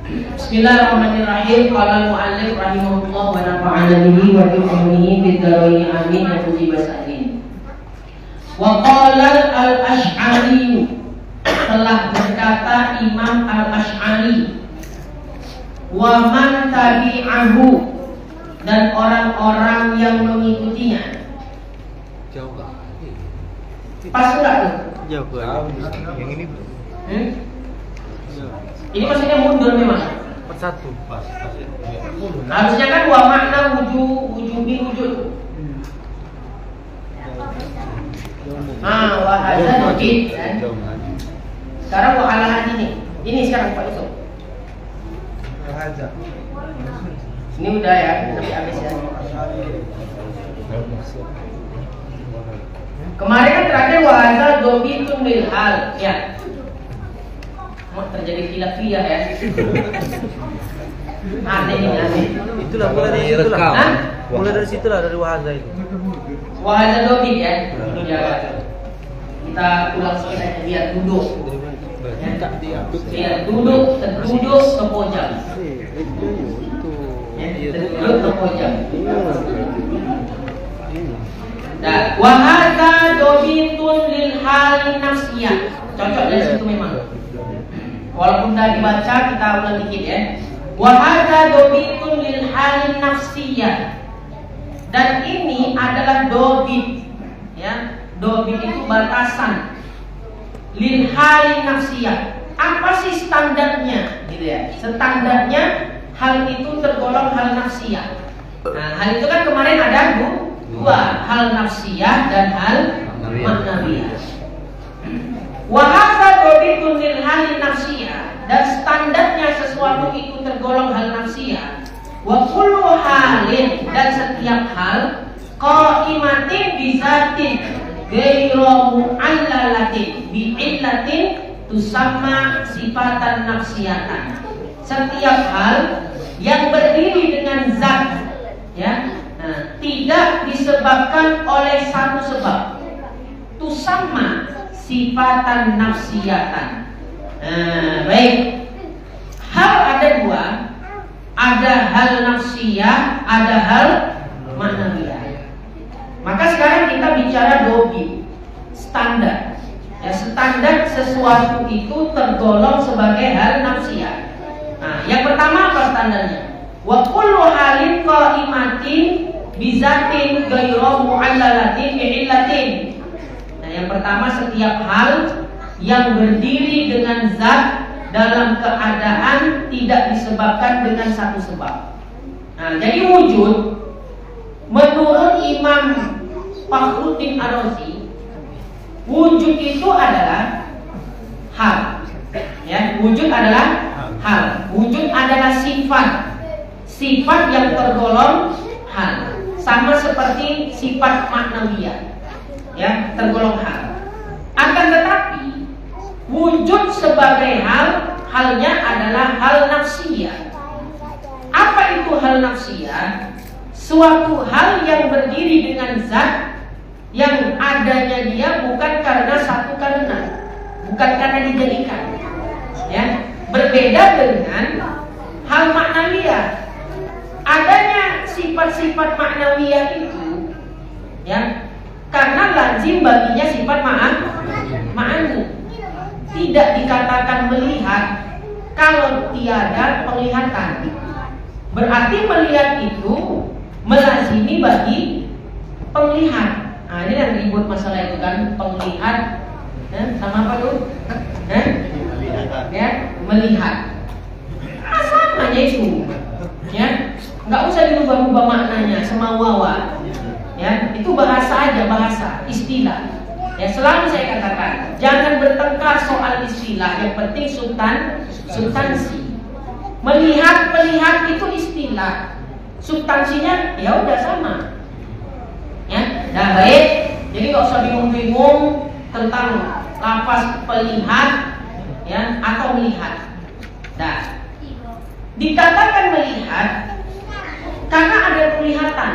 Bismillahirrahmanirrahim. Qala al-mu'allif rahimahullah wa nafa'ana bihi wa bi ilmihi fid dharain amin ya tuji basadin. Wa qala al-Asy'ari, telah berkata Imam Al-Asy'ari, wa man tabi'ahu, dan orang-orang yang mengikutinya. Jauh gak? Pas enggak tuh? Jauh gak? Yang ini Ini maksudnya mundur memang. persatu pas. Harusnya kan wa makna wujubi wujud. Wa hadza wujud kan. Sekarang wa ala hadini. Ini sekarang Pak Yusuf. Ini udah ya, sampai habis ya. Kemarin kan terakhir wa hadza dobitun lil hal ya. Terjadi khilafiyah ya. Aneh ini aneh. Itulah mulai dari situlah. Mulai dari situlah, dari wahaza itu. Wahaza dobit ya. Ya. Kita ulang sekali aja biar duduk. Ya, duduk ke pojok. Duduk ke pojok. Nah, wahaza dobitun lil hal nafsiyah. Cocok dari situ memang. Walaupun dah dibaca, kita ulang dikit ya. Wa hadza dobitun lil halin nafsiyah. Dan ini adalah dobit ya. Dobit itu batasan lil halin nafsiyah. Apa sih standarnya gitu ya? Standarnya hal itu tergolong hal nafsiyah. Nah, hal itu kan kemarin ada dua, hal nafsiyah dan hal maknawiyah. Wa hadza dobitun lil halin nafsiyah, dan standarnya sesuatu itu tergolong hal nafsiyah. Wa kullu halin, dan setiap hal qaimatin bi zatin ghairu mu'allalatin bi illatin tusamma sifatan nafsiyatan. Setiap hal yang berdiri dengan zat ya, tidak disebabkan oleh satu sebab, tusamma sifatan nafsiyatan. Baik. Hal ada dua, ada hal nafsiyah, ada hal maknawiyah. Maka sekarang kita bicara dobi, standar. Ya, standar sesuatu itu tergolong sebagai hal nafsiyah. Nah, yang pertama apa standarnya? Wa kullu halin qaimatin bi zatin ghairu mu'allalatin bi illatin. Yang pertama, setiap hal yang berdiri dengan zat dalam keadaan tidak disebabkan dengan satu sebab. Nah, jadi wujud menurut Imam Fakhruddin Ar-Razi, wujud itu adalah hal. Ya, wujud adalah hal. Wujud adalah sifat. Sifat yang tergolong hal. Sama seperti sifat maknawiyah. Ya, tergolong hal. Akan tetapi wujud sebagai hal, halnya adalah hal nafsiyah. Apa itu hal nafsiyah? Suatu hal yang berdiri dengan zat yang adanya dia bukan karena satu karena, bukan karena dijadikan. Ya, berbeda dengan hal maknawiyah. Adanya sifat-sifat maknawiyah itu ya, karena lazim baginya sifat ma'ani. Tidak dikatakan melihat kalau tiada penglihatan. Berarti melihat itu melazimi bagi penglihat. Nah, ini yang ribut masalah itu kan, penglihat sama apa tuh? Ya, melihat. Samanya itu. Ya, nggak usah dirubah-rubah maknanya semau-wawa. Ya, itu bahasa aja, bahasa, istilah. Ya, selalu saya katakan, jangan bertengkar soal istilah, yang penting substansi. Melihat itu istilah, substansinya ya udah sama. Ya, nah baik. Jadi nggak usah bingung-bingung tentang lafaz melihat, ya, atau melihat. Nah, dikatakan melihat karena ada penglihatan.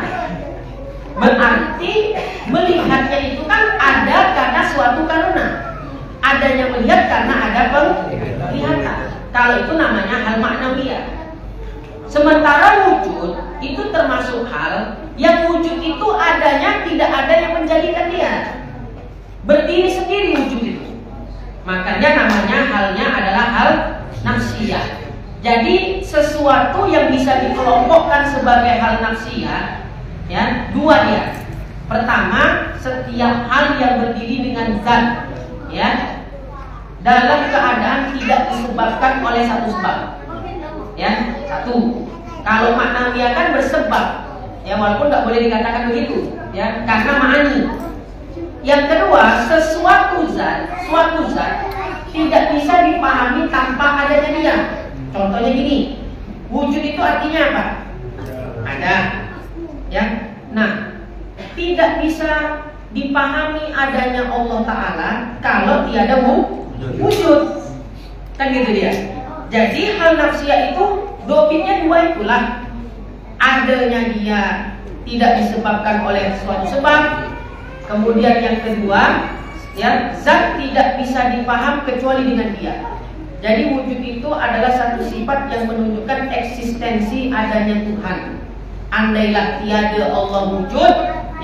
Berarti melihatnya itu kan ada karena suatu karena. Adanya melihat karena ada penglihatan. Kalau itu namanya hal maknawiyah. Sementara wujud itu termasuk hal yang wujud itu adanya, tidak ada yang menjadikan dia. Berdiri sendiri wujud itu. Makanya namanya halnya adalah hal nafsiyah. Jadi sesuatu yang bisa dikelompokkan sebagai hal nafsiyah, ya, dua dia. Pertama, setiap hal yang berdiri dengan zat, ya, dalam keadaan tidak disebabkan oleh satu sebab. Ya, satu. Kalau maknawiyah kan bersebab, ya, walaupun nggak boleh dikatakan begitu, ya, karena ma'ani. Yang kedua, suatu zat tidak bisa dipahami tanpa adanya dia. Contohnya gini, wujud itu artinya apa? Ada, ya. Nah, tidak bisa dipahami adanya Allah Ta'ala kalau tiada wujud. Kan gitu dia. Jadi hal nafsiyah itu dominnya dua itulah. Adanya dia tidak disebabkan oleh suatu sebab. Kemudian yang kedua, ya, zat tidak bisa dipaham kecuali dengan dia. Jadi wujud itu adalah satu sifat yang menunjukkan eksistensi adanya Tuhan. Andailah tiada Allah wujud,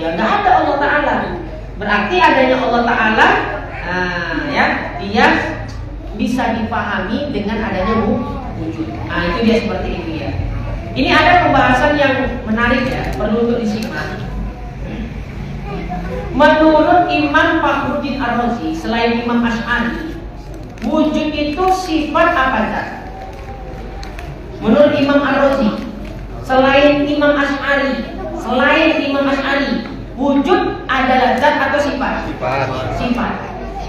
ya nggak ada Allah Ta'ala. Berarti adanya Allah Ta'ala, ya, dia bisa dipahami dengan adanya wujud. Nah, itu dia seperti itu, ya. Ini ada pembahasan yang menarik, ya, perlu untuk disimak. Menurut Imam Fakhruddin Ar-Razi, selain Imam Asy'ari, wujud itu sifat apa zat? Menurut Imam Ar-Razi, selain Imam Asy'ari, wujud adalah zat atau sifat? Sifat.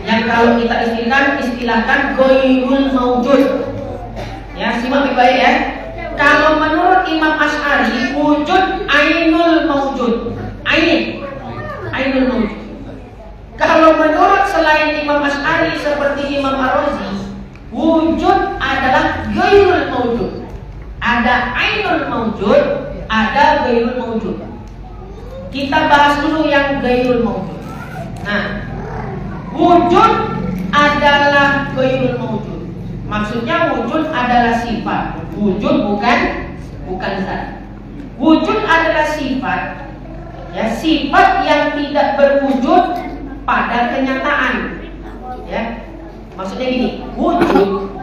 Yang kalau kita istilahkan ghairul maujud. Ya, simak baik-baik, ya. Kalau menurut Imam Asy'ari, wujud ainul maujud. Ainul maujud. Kalau menurut selain Imam Asy'ari seperti Imam Ar-Razi, wujud adalah ghairul maujud. Ada ainul maujud, ada ghairul maujud. Kita bahas dulu yang ghairul maujud. Nah, wujud adalah ghairul maujud. Maksudnya wujud adalah sifat. Wujud bukan zat. Wujud adalah sifat, ya, sifat yang tidak berwujud pada kenyataan, ya. Maksudnya gini, wujud,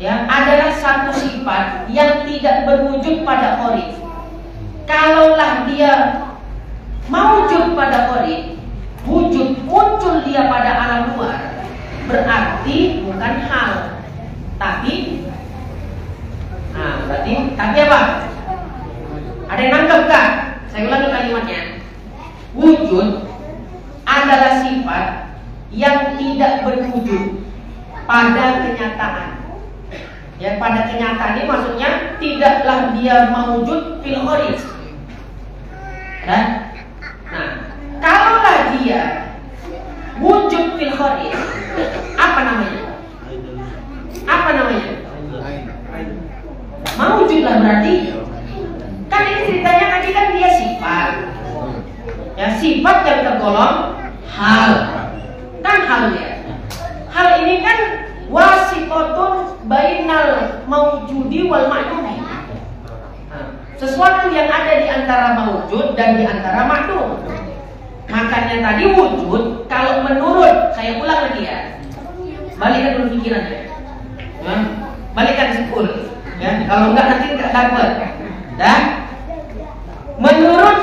ya, adalah satu sifat yang tidak berwujud pada kharij. Kalaulah dia mawujud pada kharij, wujud muncul dia pada alam luar, berarti bukan hal, tapi tapi apa? Ada yang nangkep kah? Saya ulangi kalimatnya. Wujud adalah sifat yang tidak berwujud pada kenyataan. Ya, pada kenyataan ini maksudnya tidaklah dia mawujud fil kharij. Nah, kalaulah dia wujud fil kharij, apa namanya? Mawujudlah berarti. Kan ini ceritanya tadi kan dia sifat. Ya, sifat yang tergolong hal. Kan halnya. Hal ini kan wasitotun bainal mawjudi wal ma'dumi. Sesuatu yang ada di antara mawjud dan di antara ma'dum. Makanya tadi wujud, kalau menurut, saya ulang lagi, ya. Balikkan dulu pikirannya. Ya. Balikkan sepul. Ya, kalau enggak nanti enggak dapat. Dan menurut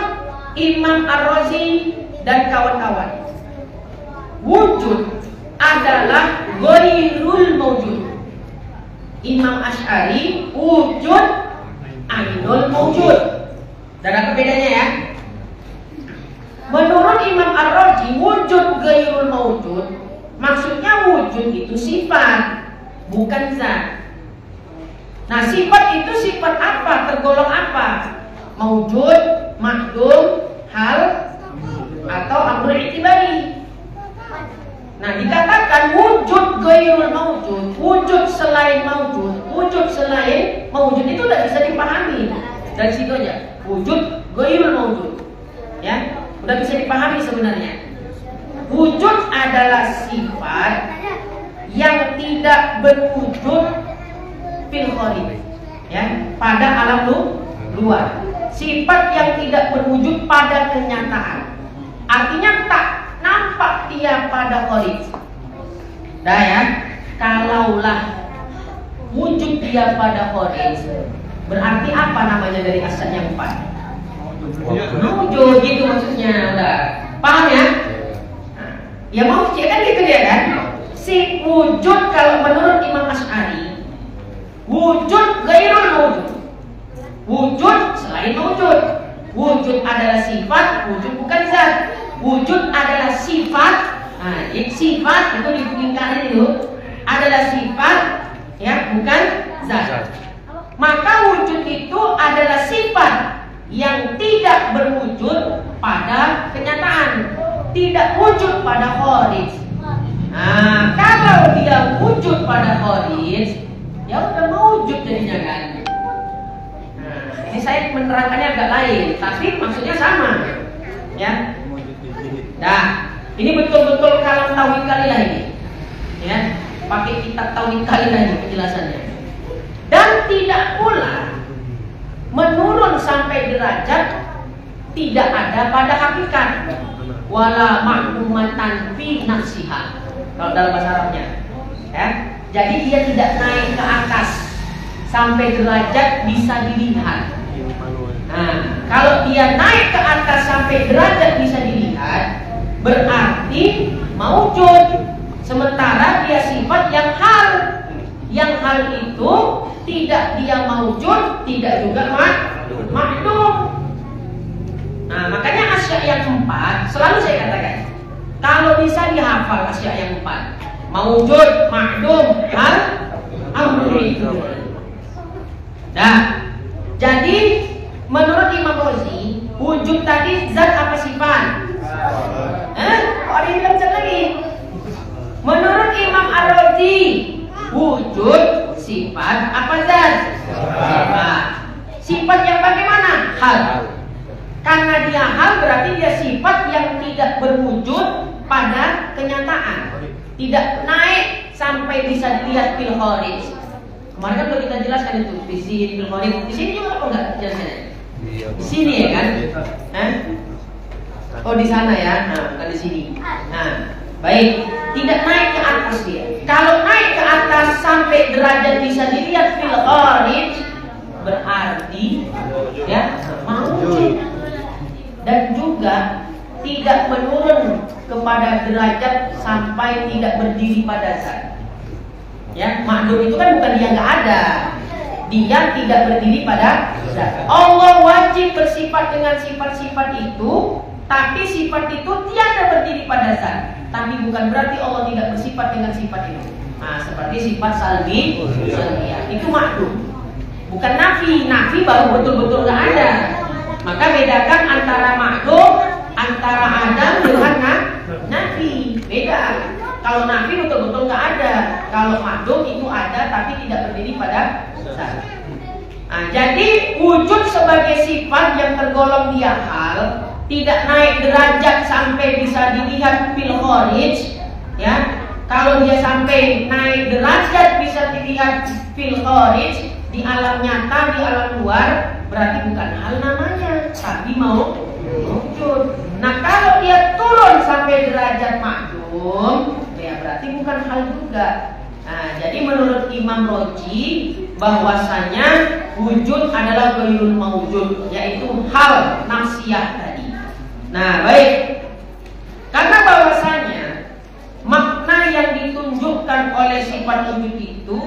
Imam Ar-Razi dan kawan-kawan, wujud adalah ghairul maujud. Imam Asy'ari, wujud ainul maujud. Dan apa bedanya, ya? Menurut Imam Ar-Razi, wujud ghairul maujud maksudnya wujud itu sifat, bukan zat. Nah, sifat itu sifat apa? Tergolong apa? Maujud, ma'dum, hal, atau amrul i'tibari. Nah, dikatakan wujud ghairul maujud, wujud selain maujud, wujud selain maujud itu tidak bisa dipahami. Dari situ aja, wujud ghairul maujud, ya, udah bisa dipahami sebenarnya. Wujud adalah sifat yang tidak berwujud fil kharij, ya, pada alam luar. Sifat yang tidak berwujud pada kenyataan, artinya tak nampak dia pada kharij. Dah ya, kalaulah wujud dia pada kharij, berarti apa namanya dari asal yang 4? Wujud gitu maksudnya, udah paham ya? Nah, ya mau cek kan gitu dia kan? Si wujud kalau menurut Imam Asy'ari, wujud gairul wujud. Wujud selain wujud. Wujud adalah sifat, wujud bukan zat. Wujud adalah sifat. Nah, sifat itu dibuktikan itu adalah sifat, ya, bukan zat. Maka wujud itu adalah sifat yang tidak berwujud pada kenyataan, tidak wujud pada kharij. Nah, kalau dia wujud pada kharij, ya udah mewujud jadinya kan. Nah, ini saya menerangkannya agak lain, tapi maksudnya sama, ya. Nah, ini betul-betul kalam tauhid kalilah ini, ya. Pakai kitab tauhid kalilah ini penjelasannya. Dan tidak pula menurun sampai derajat tidak ada pada hakikat, wala ma'lumatan fi nafsiha kalau dalam bahasa Arabnya, ya. Jadi dia tidak naik ke atas sampai derajat bisa dilihat. Nah, kalau dia naik ke atas sampai derajat bisa dilihat, berarti maujud. Sementara dia sifat yang hal itu tidak dia maujud, tidak juga makdum. Nah, makanya asya yang 4 selalu saya katakan, kalau bisa dihafal asya yang 4, maujud, makdum, hal, amr itu. Nah, jadi menurut Imam Razi, wujud tadi zat apa sifat? Kok ada yang bilang zat lagi? Menurut Imam Ar-Razi, wujud sifat apa zat? Sifat. Sifat yang bagaimana? Hal. Karena dia hal berarti dia sifat yang tidak berwujud pada kenyataan, tidak naik sampai bisa dilihat fil kharij. Kemarin kan sudah kita jelaskan itu di sini fil kharij. Di sini juga apa enggak jelasnya? Di sini ya kan? Oh di sana ya, nah bukan di sini. Nah, baik, tidak naik ke atas dia. Kalau naik ke atas sampai derajat bisa dilihat fil kharij, berarti ya mawujud. Dan juga tidak menurun kepada derajat sampai tidak berdiri pada zat. Ya, makdum itu kan bukan dia nggak ada, dia tidak berdiri pada zat. Allah wajib bersifat dengan sifat-sifat itu, tapi sifat itu tiada berdiri pada zat. Tapi bukan berarti Allah tidak bersifat dengan sifat itu. Nah, seperti sifat salbi, itu makdum, bukan nafi. Nafi baru betul-betul nggak ada. Maka bedakan antara makdum, antara adam dengan nafi. Beda. Kalau nafi betul-betul nggak ada. Kalau makdum itu ada tapi tidak berdiri pada zat. Nah, jadi wujud sebagai sifat yang tergolong dia hal, tidak naik derajat sampai bisa dilihat fil kharij, ya. Kalau dia sampai naik derajat bisa dilihat fil kharij di alam nyata, di alam luar, berarti bukan hal namanya, tapi mawujud. Nah, kalau dia turun sampai derajat makdum, ya berarti bukan hal juga. Nah, jadi menurut Imam Razi bahwasanya wujud adalah ghairul mawujud, yaitu hal nafsiyah tadi. Nah, baik. Karena bahwasanya makna yang ditunjukkan oleh sifat wujud itu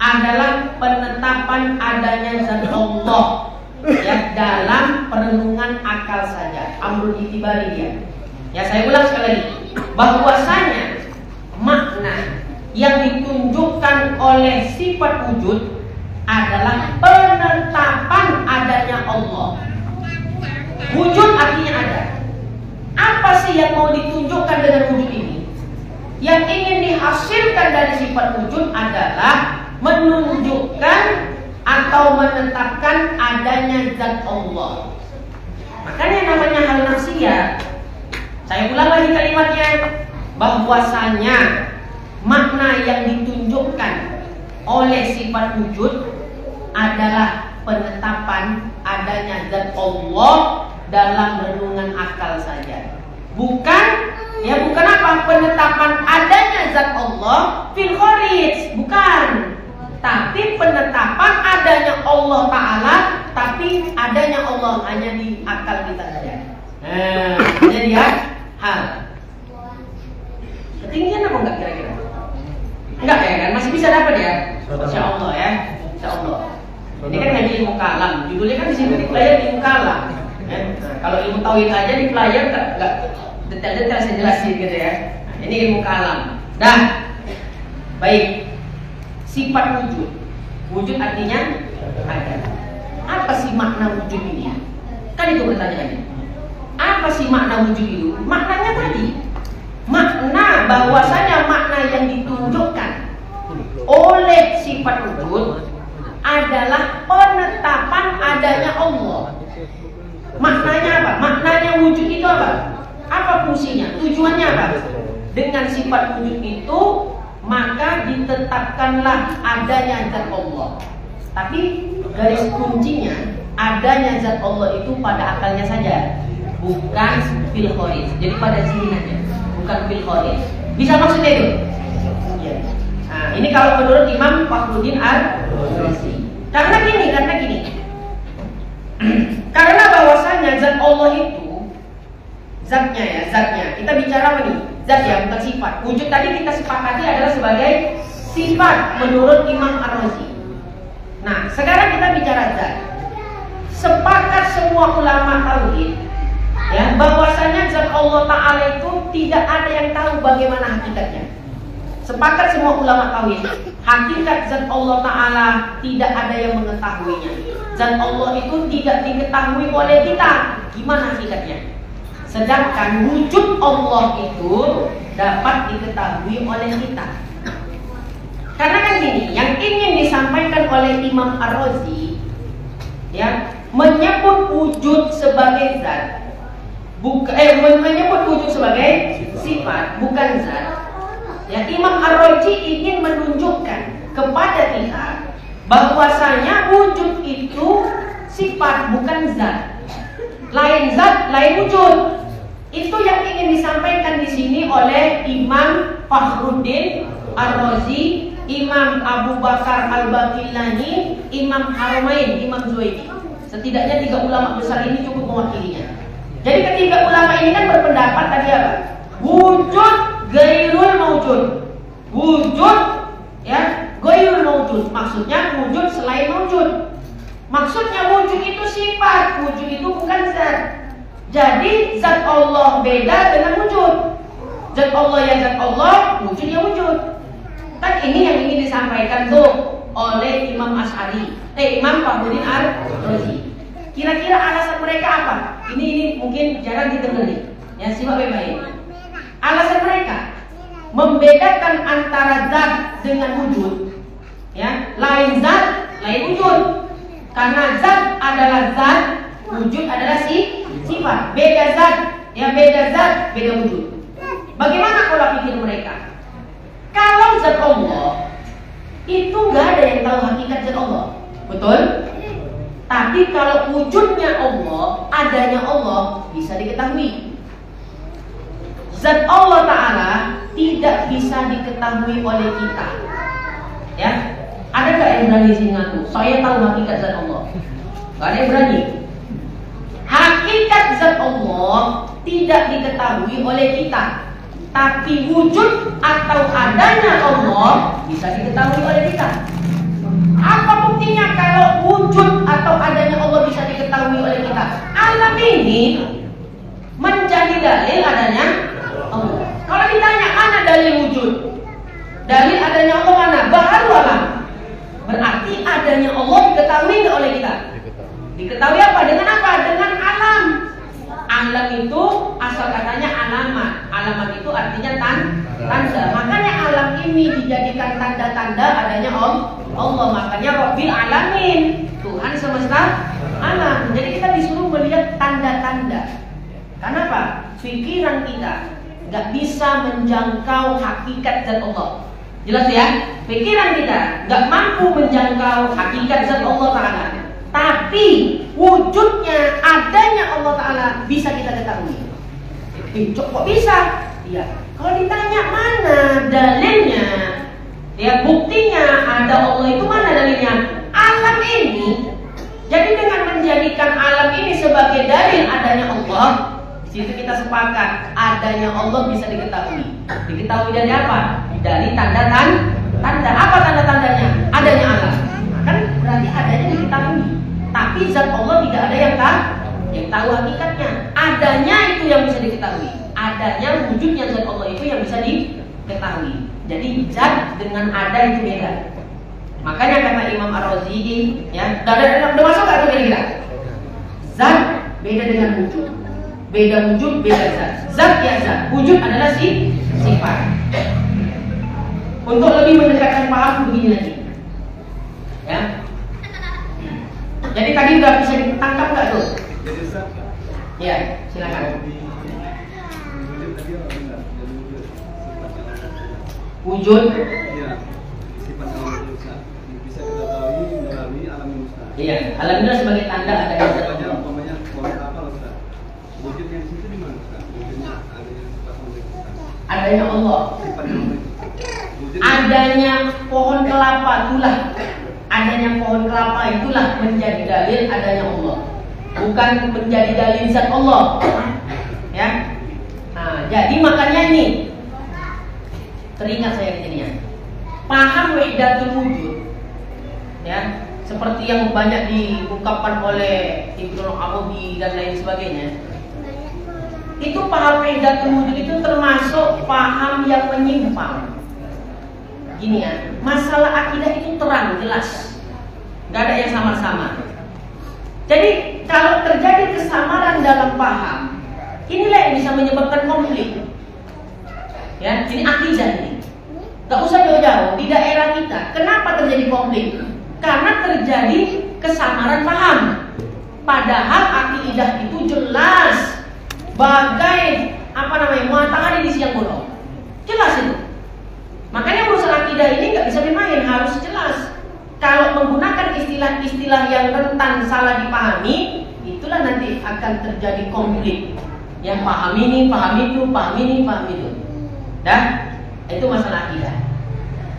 adalah penetapan adanya zat Allah, ya, dalam perenungan akal saja, amrul itibari dia. Ya, saya ulang sekali lagi, bahwasanya makna yang ditunjukkan oleh sifat wujud adalah penetapan adanya Allah. Wujud artinya ada. Apa sih yang mau ditunjukkan dengan wujud ini? Yang ingin dihasilkan dari sifat wujud adalah menunjukkan atau menetapkan adanya zat Allah. Makanya namanya hal nafsiyah. Saya ulang lagi kalimatnya, bahwasanya makna yang ditunjukkan oleh sifat wujud adalah penetapan adanya zat Allah dalam renungan akal saja. Bukan apa penetapan adanya zat Allah fil kharij, bukan. Tapi penetapan adanya Allah Ta'ala, tapi adanya Allah hanya di akal kita saja. Jadi ya, ketinggian apa enggak kira-kira? Enggak ya kan? Masih bisa dapat ya? Insya Allah ya, Insya Allah. Ini kan ngaji ilmu kalam, judulnya kan di sini di player ilmu kalam. Nah, kalau ilmu tauhid aja di player enggak detail-detail saya jelasin gitu ya. Nah, ini ilmu kalam. Dah, baik. Sifat wujud. Wujud artinya ada. Apa sih makna wujud ini? Kan itu pertanyaannya. Apa sih makna wujud itu? Maknanya tadi. Makna bahwasanya makna yang ditunjukkan oleh sifat wujud adalah penetapan adanya Allah. Maknanya apa? Maknanya wujud itu apa? Apa fungsinya? Tujuannya apa? Dengan sifat wujud itu maka ditetapkanlah adanya zat Allah. Tapi garis kuncinya adanya zat Allah itu pada akalnya saja, bukan fil kharij. Jadi pada zihinannya, bukan fil kharij. Bisa maksudnya itu? Ya. Nah, ini kalau menurut Imam Fakhruddin Ar-Razi. Karena gini. Karena bahwasanya zat Allah itu zatnya. Kita bicara apa nih? Zat ya, bukan sifat. Wujud tadi kita sepakati adalah sebagai sifat menurut Imam Ar-Razi. Nah, sekarang kita bicara zat. Sepakat semua ulama tauhid ya, bahwasanya zat Allah Ta'ala itu tidak ada yang tahu bagaimana hakikatnya. Sepakat semua ulama tauhid, hakikat zat Allah Ta'ala tidak ada yang mengetahuinya. Zat Allah itu tidak diketahui oleh kita. Gimana hakikatnya? Sedangkan wujud Allah itu dapat diketahui oleh kita. Karena kan gini, yang ingin disampaikan oleh Imam Ar-Razi ya, menyebut wujud sebagai zat, menyebut wujud sebagai sifat, bukan zat. Ya, Imam Ar-Razi ingin menunjukkan kepada kita bahwasanya wujud itu sifat, bukan zat. Lain zat, lain wujud. Itu yang ingin disampaikan di sini oleh Imam Fakhruddin Ar-Razi, Imam Abu Bakar Al-Baqillani, Imam Haramain, Imam Zuhaili. Setidaknya 3 ulama besar ini cukup mewakilinya. Jadi ketiga ulama ini kan berpendapat tadi apa? Wujud ghairul maujud. Wujud ya, ghairul maujud. Maksudnya wujud selain maujud. Maksudnya wujud itu sifat, wujud itu bukan zat. Jadi zat Allah beda dengan wujud. Zat Allah ya zat Allah, wujud ya wujud. Kan ini yang ingin disampaikan tuh oleh Imam Asy'ari, Imam Fakhruddin Ar-Razi. Kira-kira alasan mereka apa? Ini mungkin jarang didengar. Ya, simak baik-baik. Alasan mereka membedakan antara zat dengan wujud. Ya, lain zat, lain wujud. Karena zat adalah zat, wujud adalah sifat. Beda zat, ya beda zat, beda wujud. Bagaimana pola pikir mereka? Kalau zat Allah itu nggak ada yang tahu hakikat zat Allah, betul? Tapi kalau wujudnya Allah, adanya Allah bisa diketahui. Zat Allah Ta'ala tidak bisa diketahui oleh kita. Ya, ada nggak yang berani sini ngaku? Saya tahu hakikat zat Allah. Gak ada yang berani. Hakikat zat Allah tidak diketahui oleh kita, tapi wujud atau adanya Allah bisa diketahui oleh kita. Apa buktinya kalau wujud atau adanya Allah bisa diketahui oleh kita? Alam ini menjadi dalil adanya Allah. Kalau ditanya mana dalil wujud, dalil adanya Allah mana? Baru alam. Berarti adanya Allah diketahui oleh kita. Diketahui apa? Dengan apa? Dengan alam. Alam itu asal katanya alamat. Alamat itu artinya tanda. Makanya alam ini dijadikan tanda-tanda adanya Allah. Makanya Rabbil Alamin, Tuhan semesta alam. Jadi kita disuruh melihat tanda-tanda. Kenapa? Pikiran kita nggak bisa menjangkau hakikat zat Allah. Jelas ya? Pikiran kita nggak mampu menjangkau hakikat zat Allah Ta'ala. Tapi wujudnya, adanya Allah Ta'ala bisa kita ketahui. Kok bisa? Ya, kalau ditanya mana dalilnya, ya buktinya ada Allah itu mana dalilnya? Alam ini. Jadi dengan menjadikan alam ini sebagai dalil adanya Allah, di situ kita sepakat adanya Allah bisa diketahui. Diketahui dari apa? Dari tanda. Apa tanda-tandanya? Adanya alam. Kan berarti adanya diketahui. Tapi zat Allah tidak ada yang tahu hakikatnya. Adanya itu yang bisa diketahui. Adanya wujudnya zat Allah itu yang bisa diketahui. Jadi zat dengan ada itu beda. Makanya kata Imam Ar-Razi, ya, udah masuk gak kira-kira? Zat beda dengan wujud. Beda wujud, beda zat. Zat ya zat, wujud adalah sifat. Untuk lebih mendekatkan paham begini lagi, ya. Jadi tadi udah bisa ditangkap nggak tuh? Ya, silakan. Wujud. Iya, alam ini sebagai tanda adanya zat Allah. Wujudnya di situ di mana, Ustaz? Wujudnya Adanya Allah. Adanya pohon kelapa itulah. Adanya pohon kelapa itulah menjadi dalil adanya Allah. Bukan menjadi dalil zat Allah. Ya. Nah, jadi makanya nih teringat saya jadinya. Paham wahdatul wujud. Ya. Seperti yang banyak diungkapkan oleh Ibnu Arabi dan lain sebagainya. Itu paham wahdatul wujud itu termasuk paham yang menyimpang. Gini ya, masalah akidah itu terang, jelas. Gak ada yang samar-samar. Jadi kalau terjadi kesamaran dalam paham, inilah yang bisa menyebabkan konflik. Ya, ini akidah ini. Gak usah jauh-jauh di daerah kita. Kenapa terjadi konflik? Karena terjadi kesamaran paham. Padahal akidah itu jelas bagai matahari di siang bolong. Jelas itu. Makanya urusan akidah ini nggak bisa dimain, harus jelas. Kalau menggunakan istilah-istilah yang rentan salah dipahami, itulah nanti akan terjadi konflik. Yang paham ini, paham itu, paham ini, paham itu. Dah, itu masalah akidah.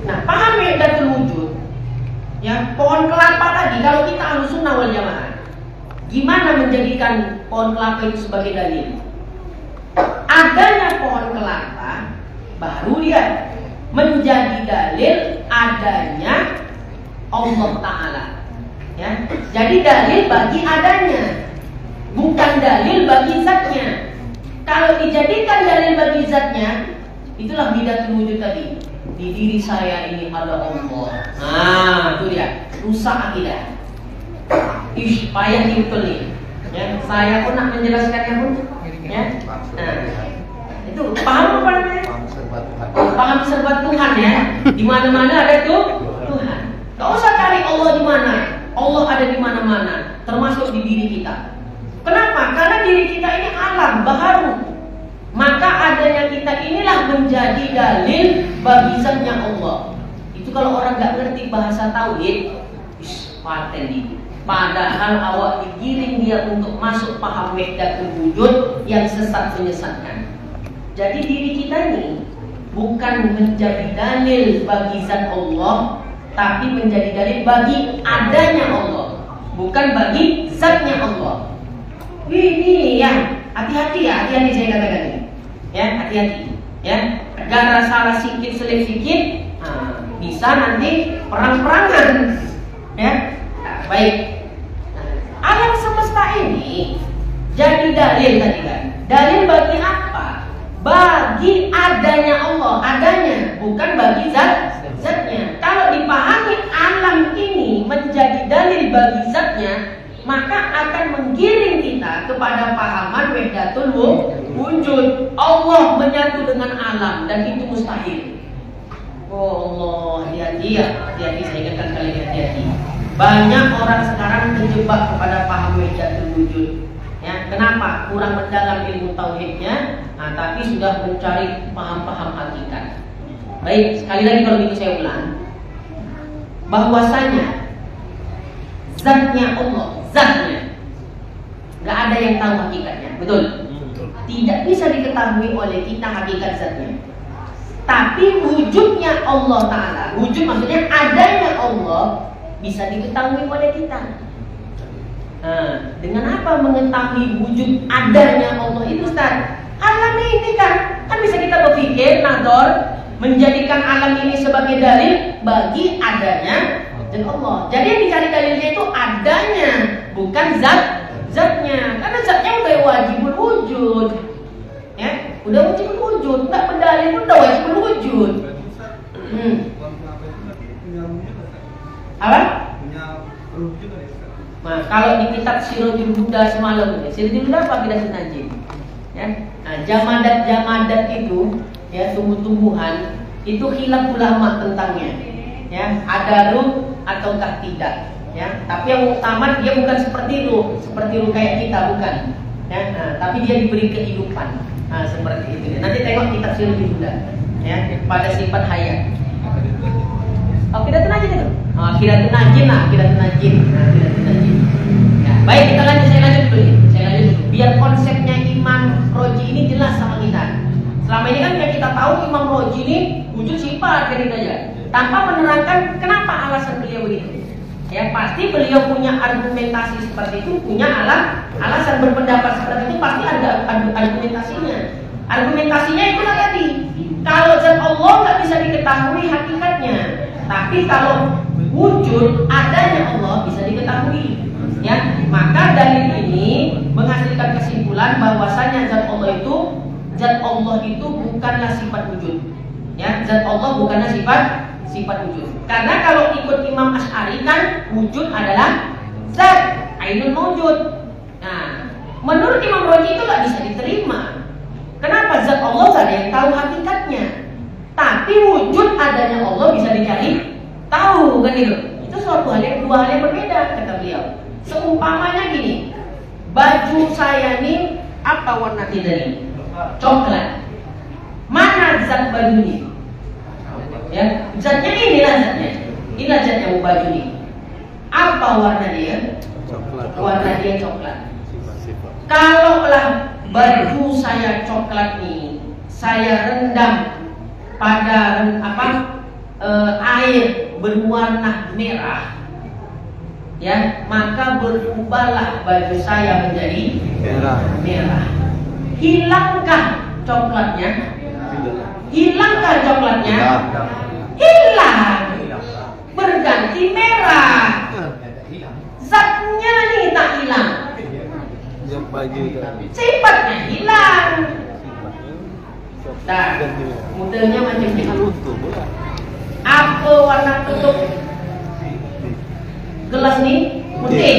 Nah, paham wahdatul wujud. Ya, pohon kelapa tadi, kalau kita Ahlussunnah wal Jamaah, gimana menjadikan pohon kelapa itu sebagai dalil? Adanya pohon kelapa, baru dia menjadi dalil adanya Allah Ta'ala. Ya, jadi dalil bagi adanya, bukan dalil bagi zatnya. Kalau dijadikan dalil bagi zatnya, itulah bidatul wujud tadi. Di diri saya ini ada Allah. Nah, itu dia. Rusak akidah. Payah betul nih. Ya, saya pun nak menjelaskannya pun. Ya. Nah, itu paham apa namanya? Paham serba Tuhan ya. Di mana-mana ada tuh Tuhan. Gak usah cari Allah di mana. Allah ada di mana-mana, termasuk di diri kita. Kenapa? Karena diri kita ini alam baharu. Maka adanya kita inilah menjadi dalil bagi zatnya Allah. Itu kalau orang nggak ngerti bahasa tauhid, paten di. Padahal awak digiring dia untuk masuk paham wahdatul wujud yang sesat menyesatkan. Jadi diri kita ini bukan menjadi dalil bagi zat Allah, tapi menjadi dalil bagi adanya Allah, bukan bagi zatnya Allah. Ini ya, hati-hati ya, hati-hati saya katakan ini. Ya, hati-hati. Ya, gara salah sikit selip sikit, bisa nanti perang-perangan. Ya, baik. Alam semesta ini jadi dalil tadi kan. Dalil bagi apa? Bagi adanya Allah, adanya, bukan bagi zatnya. Kalau dipahami alam ini menjadi dalil bagi zatnya, maka akan menggiring kita kepada pahaman wahdatul wujud. Allah menyatu dengan alam dan itu mustahil. Oh Allah, hati-hati ya, hati-hati, saya ingatkan kalian hati-hati. Banyak orang sekarang terjebak kepada paham wahdatul wujud. Ya, kenapa? Kurang mendalam ilmu tauhidnya, tapi sudah mencari paham-paham hakikat. Baik, sekali lagi kalau gitu saya ulang, bahwasanya zatnya Allah, zatnya nggak ada yang tahu hakikatnya, betul? Tidak bisa diketahui oleh kita hakikat zatnya. Tapi wujudnya Allah Ta'ala, wujud maksudnya adanya Allah, bisa diketahui oleh kita. Nah, dengan apa mengetahui wujud adanya Allah itu, Ustaz? Alam ini kan bisa kita berpikir, nador, menjadikan alam ini sebagai dalil bagi adanya dan Allah. Jadi yang dicari dalilnya itu adanya, bukan zatnya. Karena zatnya udah wajibul wujud. Ya, udah wajibul wujud, nggak berdalil pun udah wajibul wujud. Apa? Nah, kalau di kitab Sirajul Huda semalam, Sirajul Huda apa Bidatul Najim? Ya, nah, jamadat itu, ya, tumbuh-tumbuhan itu khilaf ulama tentangnya. Ya, ada ruh ataukah tidak? Ya, tapi yang utama dia bukan seperti ruh kayak kita, bukan. Ya, nah, tapi dia diberi kehidupan. Nah, seperti itu. Nanti tengok kitab Sirajul Huda, ya, pada sifat hayat. Aqidatun Najin itu. Aqidatun Najin. Ya, baik, saya lanjut dulu. Biar konsepnya Imam Roji ini jelas sama kita. Selama ini kan yang kita tahu Imam Roji ini wujud sifat kan aja, tanpa menerangkan kenapa alasan beliau begitu. Ya, pasti beliau punya argumentasi seperti itu, punya alasan berpendapat seperti itu, pasti ada argumentasinya. Argumentasinya itulah tadi. Kalau zat Allah nggak bisa diketahui hakikatnya, tapi kalau wujud adanya Allah bisa diketahui. Ya, maka dalil ini menghasilkan kesimpulan bahwasanya zat Allah itu bukanlah sifat wujud. Ya, zat Allah bukanlah sifat wujud. Karena kalau ikut Imam Asy'ari kan wujud adalah zat, ainul mawjud. Nah, menurut Imam Roji itu nggak bisa diterima. Kenapa? Zat Allah nggak ada yang tahu hakikatnya. Tapi wujud adanya Allah bisa dicari tahu, kan itu. Itu dua hal yang berbeda, kata beliau. Seumpamanya gini, baju saya ini apa warna ini? Coklat. Mana zat baju ini? Ya, zatnya inilah zatnya. Inilah zatnya baju ini. Apa warna dia? Coklat. Warna dia coklat. Kalaulah baju saya coklat ini, saya rendam pada air berwarna merah, ya, maka berubahlah baju saya menjadi merah. Hilangkah coklatnya? Hilangkah coklatnya? Hilang. Berganti merah. Zatnya nih tak hilang. Sifatnya hilang. Nah, modelnya macam ini. Apa warna tutup gelas nih? Putih.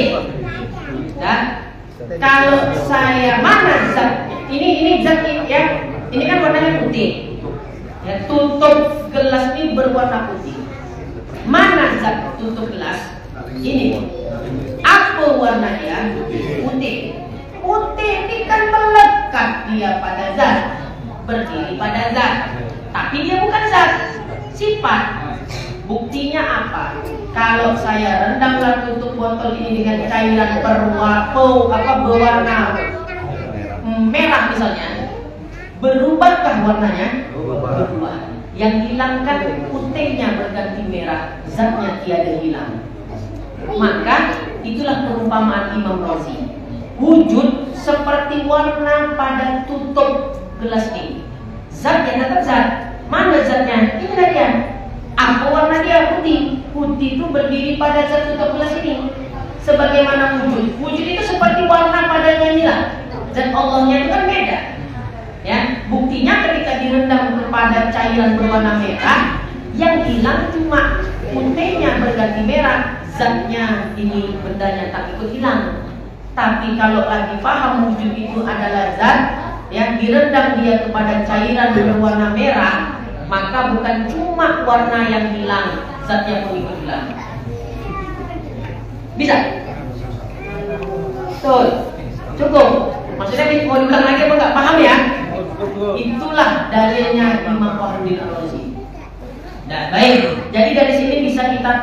Nah, kalau saya mana zatnya? Ini zat ya. Ini kan warnanya putih. Ya, tutup gelas ini berwarna putih. Mana zat tutup gelas? Ini. Apa warnanya? Putih. Putih ini kan melekat dia pada zat, berdiri pada zat. Tapi dia bukan zat, sifat. Buktinya apa? Kalau saya rendamlah tutup botol ini dengan cairan berwarna merah misalnya, berubahkah warnanya? Berubah. Yang hilangkan putihnya berganti merah, zatnya tiada hilang. Maka itulah perumpamaan Imam Razi. Wujud seperti warna pada tutup gelas ini. Zat yang tetap zat. Mana zatnya? Ini dia. Apa warna dia? Putih. Putih itu berdiri pada zat tutup gelas ini. Sebagaimana wujud. Wujud itu seperti warna padanya hilang. Zat Allahnya itu kan beda. Ya, buktinya ketika direndam kepada cairan berwarna merah, yang hilang cuma putihnya berganti merah, zatnya ini bendanya tak ikut hilang. Tapi kalau lagi paham wujud itu adalah zat, yang direndam dia kepada cairan berwarna merah, maka bukan cuma warna yang hilang, zatnya pun ikut hilang. Bisa? Betul. Cukup. Maksudnya mau diulang lagi apa nggak paham ya? Itulah dalilnya Imam Fakhruddin Ar-Razi. Nah, baik. Jadi dari sini bisa kita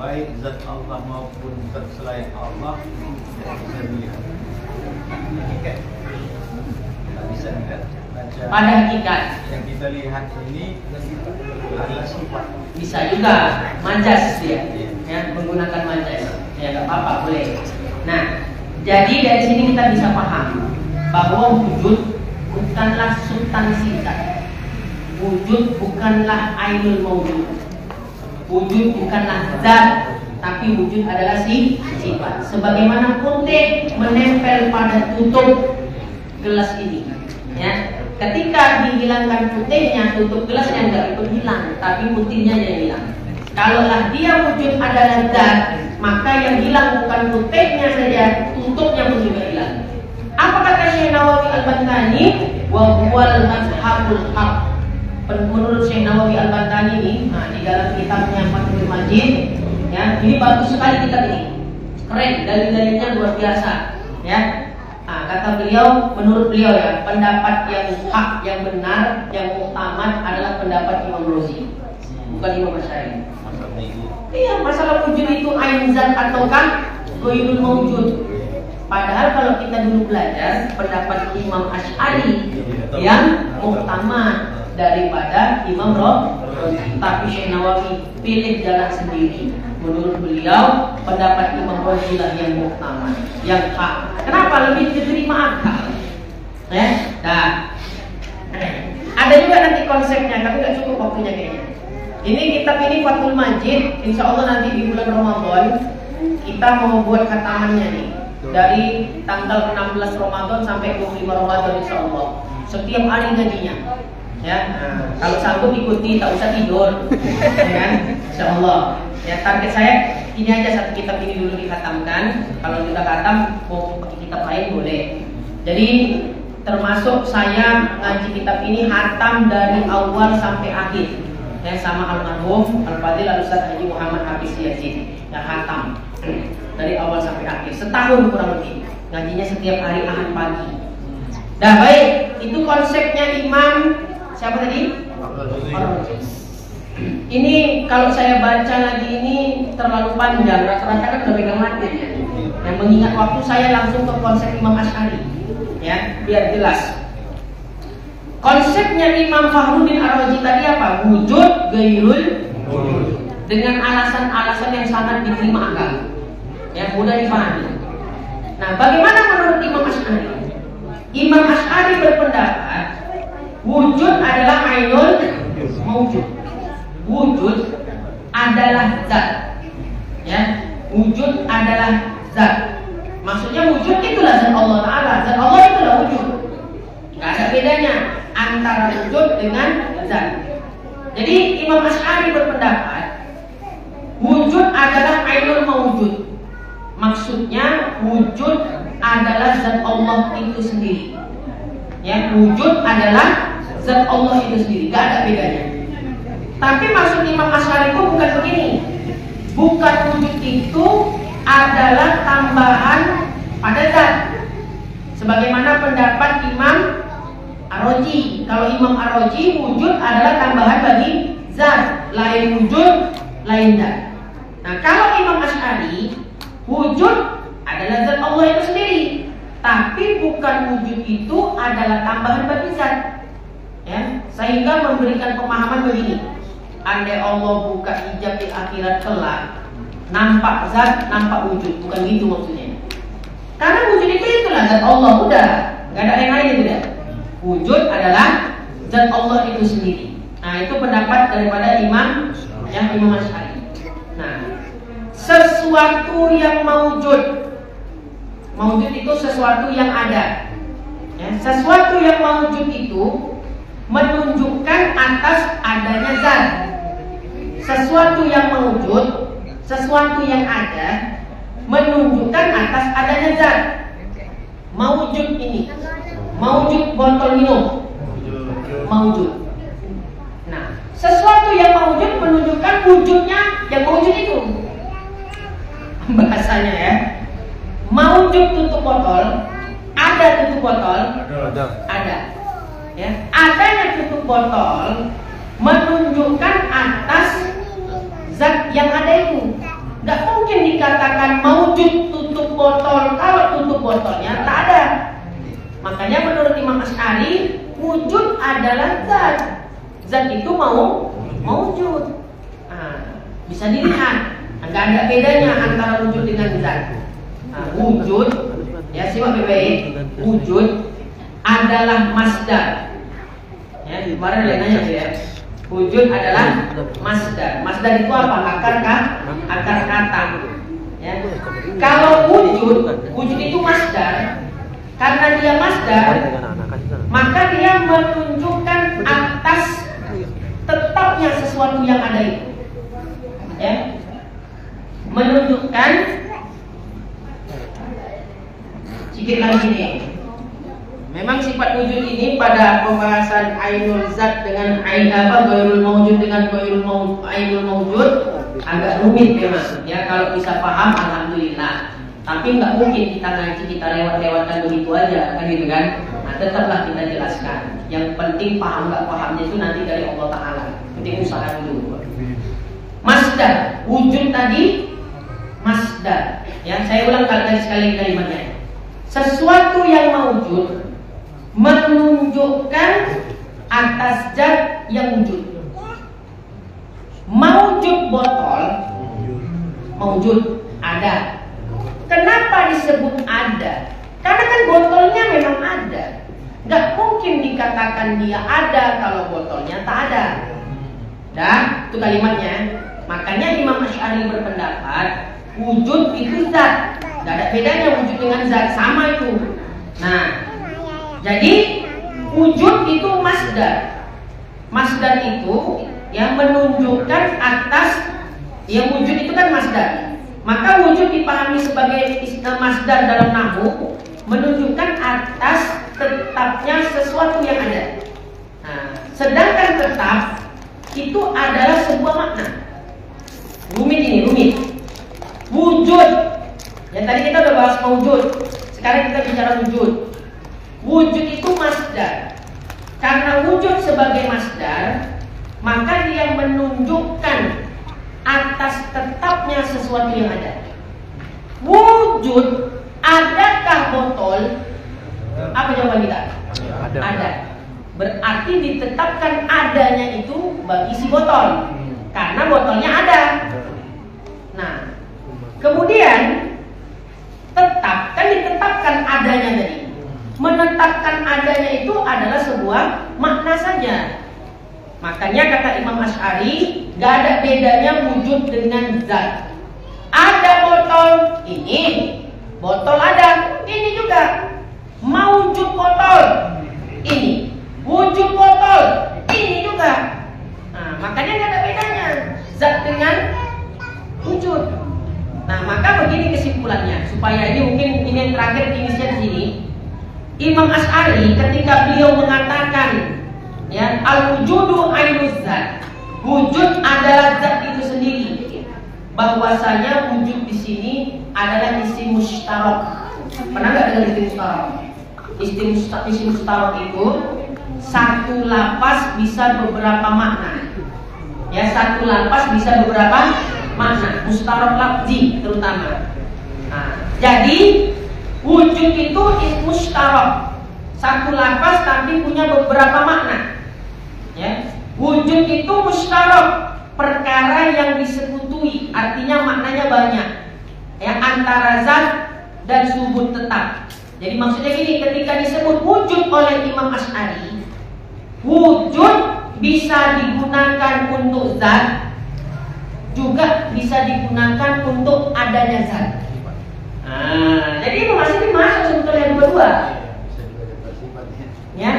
baik zat Allah maupun zat selain Allah tidak bisa dilihat. Tidak bisa dilihat. Pada hakikat Yang kita lihat ini adalah sifat. bisa juga majas dia, ya, menggunakan majas. Ya nggak apa-apa, boleh. Nah, jadi dari sini kita bisa paham bahwa wujud bukanlah substansi zat. Wujud bukanlah ainul maujud. Wujud bukanlah zat, tapi wujud adalah sifat. Sebagaimana putih menempel pada tutup gelas ini, ya. Ketika dihilangkan putihnya, tutup gelasnya enggak ikut hilang, tapi putihnya yang hilang. Kalaulah dia wujud adalah zat, maka yang hilang bukan putihnya saja, tutupnya pun juga hilang. Apa kata Syekh Nawawi Al-Bantani? Wa huwal mazhabul haq. Menurut Syekh Nawawi Al-Bantani ini, di dalam kitabnya Fathul Majid, ya, ini bagus sekali kitab ini. Keren, dalil-dalilnya luar biasa, ya. Kata beliau, menurut beliau ya, pendapat yang hak, yang benar, yang muktamad adalah pendapat Imam Razi, bukan Imam Asy'ari. Iya, masalah wujud itu ain zat ataukah ghairul maujud. Padahal kalau kita dulu belajar pendapat Imam Asy'ari yang muktamad daripada Imam Razi. Tapi Syekh Nawawi pilih jalan sendiri. Menurut beliau pendapat Imam Razi lah yang muktamad, yang hak. Kenapa? Lebih diterima akal. Ya, nah, ada juga nanti konsepnya, tapi nggak cukup waktunya kayaknya. Ini kitab ini Fathul Majid. Insya Allah nanti di bulan Ramadan kita mau buat khatamannya nih. Dari tanggal 16 Ramadan sampai 25 Ramadan insya Allah. Setiap hari gajinya. Ya, kalau sanggup ikuti, tak usah tidur. Ya kan? Insya Allah. Ya, target saya ini aja, satu kitab ini dulu dikhatamkan. Kalau sudah khatam, mau pakai kitab lain boleh. Jadi termasuk saya ngaji kitab ini hatam dari awal sampai akhir. Ya, sama almarhum Al-Fadhil Al-Ustaz Haji Muhammad Hafiz Yazid. Ya, hatam dari awal sampai akhir, setahun kurang lebih. Ngajinya setiap hari Ahad pagi. Nah, baik, itu konsepnya Imam siapa tadi? Ar-Razi. Ini kalau saya baca lagi ini terlalu panjang, rata-rata kan udah pegang mati ya. Yang mengingat waktu saya langsung ke konsep Imam Asy'ari, ya, biar jelas. Konsepnya Imam Fakhruddin Ar-Razi tadi apa? Wujud ghairul dengan alasan-alasan yang sangat diterima akal, ya, mudah dipahami. Nah, bagaimana menurut Imam Asy'ari? Imam Asy'ari berpendapat wujud adalah ainul maujud. Wujud adalah zat, ya. Wujud adalah zat. Maksudnya wujud itulah zat Allah Taala. Zat Allah itulah wujud. Gak ada bedanya antara wujud dengan zat. Jadi Imam Asy'ari berpendapat wujud adalah ainul maujud. Maksudnya wujud adalah zat Allah itu sendiri. Ya, wujud adalah zat Allah itu sendiri. Gak ada bedanya. Tapi maksud Imam Asy'ari itu bukan begini. Bukan wujud itu adalah tambahan pada zat. Sebagaimana pendapat Imam Ar-Razi. Kalau Imam Ar-Razi, wujud adalah tambahan bagi zat. Lain wujud, lain zat. Nah, kalau Imam Asy'ari, wujud adalah zat Allah itu sendiri. Tapi bukan wujud itu adalah tambahan bagi zat. Ya, sehingga memberikan pemahaman begini. Andai Allah buka hijab di akhirat kelak, nampak zat, nampak wujud, bukan gitu maksudnya. Karena wujud itu itulah zat Allah, udah, nggak ada yang lain itu dah. Wujud adalah zat Allah itu sendiri. Nah, itu pendapat daripada Imam Asy'ari. Nah, sesuatu yang maujud itu sesuatu yang ada. Ya, sesuatu yang maujud itu menunjukkan atas adanya zat. Sesuatu yang maujud, sesuatu yang ada menunjukkan atas adanya zat. Maujud ini, maujud botol minum, maujud. Nah, sesuatu yang maujud menunjukkan wujudnya yang maujud itu. Bahasanya ya, maujud tutup botol, ada tutup botol, ada. Ya, adanya tutup botol menunjukkan atas zat yang ada itu. Nggak mungkin dikatakan maujud tutup botol kalau tutup botolnya tak ada. Makanya menurut Imam Asy'ari wujud adalah zat. Zat itu maujud. Bisa dilihat, nggak ada bedanya antara wujud dengan zat. Wujud, ya simak baik-baik. Wujud adalah masdar. Ya, kemarin ada nanya tuh ya. Wujud adalah masdar. Masdar itu apa? Akar kata. Ya. Kalau wujud itu masdar. Karena dia masdar, maka dia menunjukkan atas tetapnya sesuatu yang ada itu. Ya. Menunjukkan sedikit lagi nih. Memang sifat wujud ini pada pembahasan ainul zat dengan ghairul maujud dengan ainul maujud agak rumit memang. Ya kalau bisa paham alhamdulillah. Tapi nggak mungkin kita ngaji kita lewat-lewatkan begitu aja kan gitu kan. Nah tetaplah kita jelaskan. Yang penting paham nggak pahamnya itu nanti dari Allah Taala. Penting usaha dulu. Masdar wujud tadi masdar. Ya saya ulang sekali kalimatnya. Sesuatu yang maujud menunjukkan atas zat yang wujud. Maujud botol, maujud ada. Kenapa disebut ada? Karena kan botolnya memang ada. Nggak mungkin dikatakan dia ada kalau botolnya tak ada. Dan itu kalimatnya. Makanya Imam Asy'ari berpendapat wujud itu zat. Nggak ada bedanya wujud dengan zat, sama itu. Nah, jadi wujud itu masdar. Masdar itu yang menunjukkan atas, yang wujud itu kan masdar. Maka wujud dipahami sebagai masdar dalam nahwu menunjukkan atas tetapnya sesuatu yang ada. Nah, sedangkan tetap itu adalah sebuah makna. Rumit. Wujud. Yang tadi kita udah bahas maujud. Sekarang kita bicara wujud. Wujud itu masdar. Karena wujud sebagai masdar, maka dia menunjukkan atas tetapnya sesuatu yang ada. Wujud, adakah botol? Apa jawaban kita? Ada. Berarti ditetapkan adanya itu bagi si botol. Karena botolnya ada. Nah, kemudian tetap, kan ditetapkan adanya tadi. Menetapkan adanya itu adalah sebuah makna saja. Makanya kata Imam Asy'ari, gak ada bedanya wujud dengan zat. Ada botol, ini botol ada, ini juga. Maujud botol, ini wujud botol, ini juga. Nah, makanya gak ada bedanya zat dengan wujud. Nah, maka begini kesimpulannya, supaya ini mungkin ini yang terakhir finishnya di sini. Imam Asy'ari ketika beliau mengatakan ya al-wujudu ainuz zat, wujud adalah zat itu sendiri, bahwasanya wujud di sini adalah isim mustarak. Pernah nggak dengar isim mustarak? Isim mustarak itu satu lafaz bisa beberapa makna. Ya, satu lafaz bisa beberapa makna. Mustarak lafzi terutama. Nah, jadi wujud itu mustarak, satu lafaz tapi punya beberapa makna. Ya, wujud itu mustarak, perkara yang disebutui, artinya maknanya banyak. Ya, antara zat dan subut tetap. Jadi maksudnya gini, ketika disebut wujud oleh Imam Asy'ari, wujud bisa digunakan untuk zat, juga bisa digunakan untuk adanya zat. Nah, jadi Imam Asy'ari masuk sebetulnya dua-dua. Ya,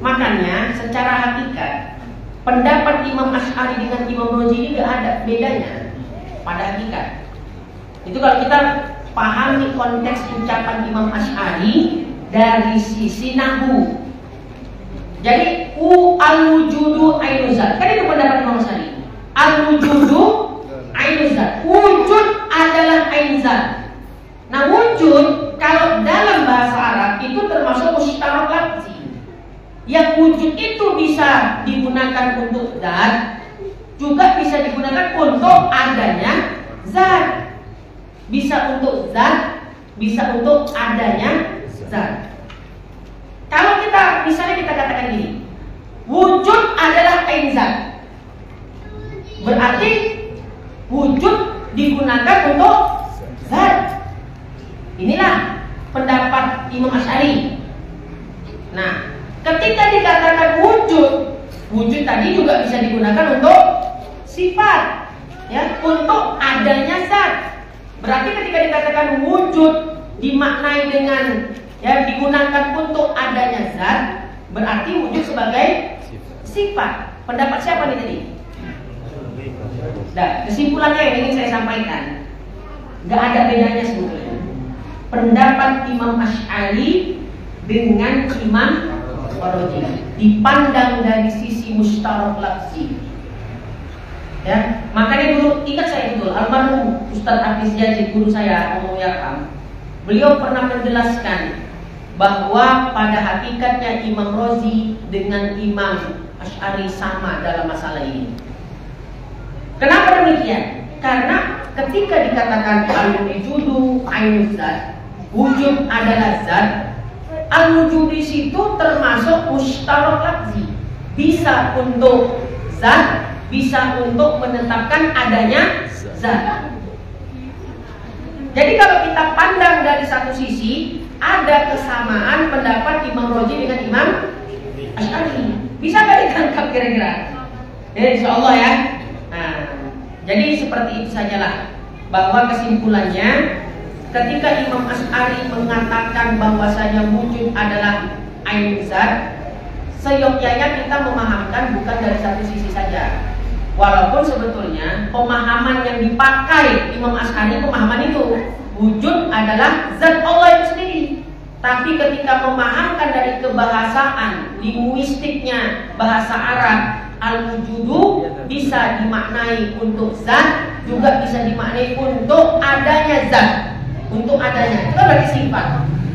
makanya secara hakikat pendapat Imam Asy'ari dengan Imam Razi ini gak ada bedanya pada hakikat. Itu kalau kita pahami konteks ucapan Imam Asy'ari dari sisi nahwu. Jadi al-wujudu ainuz zat. Kan itu pendapat Imam Asy'ari. Al-wujudu ainuz zat. Wujud adalah ain zat. Nah, wujud kalau dalam bahasa Arab itu termasuk mustarak lafzi. Yang wujud itu bisa digunakan untuk zat, juga bisa digunakan untuk adanya zat. Bisa untuk zat, bisa untuk adanya zat. Kalau kita misalnya kita katakan gini, wujud adalah ain zat, berarti wujud digunakan untuk zat. Inilah pendapat Imam Asy'ari. Nah, ketika dikatakan wujud, wujud tadi juga bisa digunakan untuk sifat, ya, untuk adanya zat. Berarti ketika dikatakan wujud dimaknai dengan, ya, digunakan untuk adanya zat, berarti wujud sebagai sifat. Pendapat siapa nih tadi? Nah, kesimpulannya yang ingin saya sampaikan, nggak ada bedanya sebetulnya pendapat Imam Asy'ari dengan Imam Marwazi dipandang dari sisi mustarak lafzi. Ya, makanya dulu ingat saya betul, almarhum Ustadz Hafiz Yazid, guru saya, Om Yakam, beliau pernah menjelaskan bahwa pada hakikatnya Imam Razi dengan Imam Asy'ari sama dalam masalah ini. Kenapa demikian? Karena ketika dikatakan al-wujudu ainuz zat, wujud adalah zat, al-wujud di situ termasuk mustarak lafzi, bisa untuk zat, bisa untuk menetapkan adanya zat. Jadi kalau kita pandang dari satu sisi, ada kesamaan pendapat Imam Razi dengan Imam Asy'ari. Bisa nggak ditangkap kira-kira? Ya, insya Allah ya. Nah, jadi seperti itu sajalah, bahwa kesimpulannya ketika Imam Asy'ari mengatakan bahwasanya wujud adalah ainuz zat, seyogyanya kita memahamkan bukan dari satu sisi saja. Walaupun sebetulnya pemahaman yang dipakai Imam Asy'ari, pemahaman itu wujud adalah zat Allah itu sendiri. Tapi ketika memahamkan dari kebahasaan, linguistiknya bahasa Arab, al-wujudu bisa dimaknai untuk zat, juga bisa dimaknai untuk adanya zat. Untuk adanya, itu berarti sifat.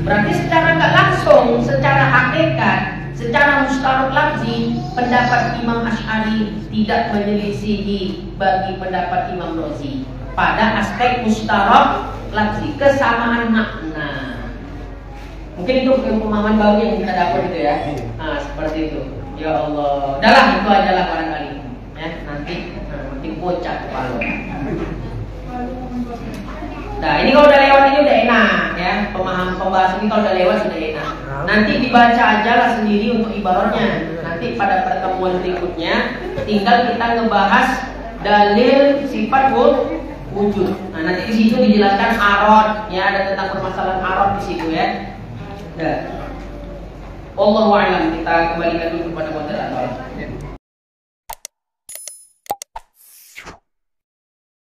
Berarti secara nggak langsung, secara hakikat, secara mustarak lafzi, pendapat Imam Asy'ari tidak menyelisihi bagi pendapat Imam Razi pada aspek mustarak lafzi, kesamaan makna. Mungkin itu pemahaman baru yang kita dapat itu ya. Nah, seperti itu. Ya Allah, udahlah itu ajalah barangkali. Ya, nanti makin bocah kepala. Nah, ini kalau udah lewat ini udah enak ya. Pembahasan ini kalau udah lewat sudah enak. Nanti dibaca aja lah sendiri untuk ibaratnya. Nanti pada pertemuan berikutnya tinggal kita ngebahas dalil sifat wujud. Nah, nanti di situ dijelaskan arad, ya, ada tentang permasalahan arad di situ ya. Nah, wallahu a'lam, kita kembalikan dulu kepada moderator.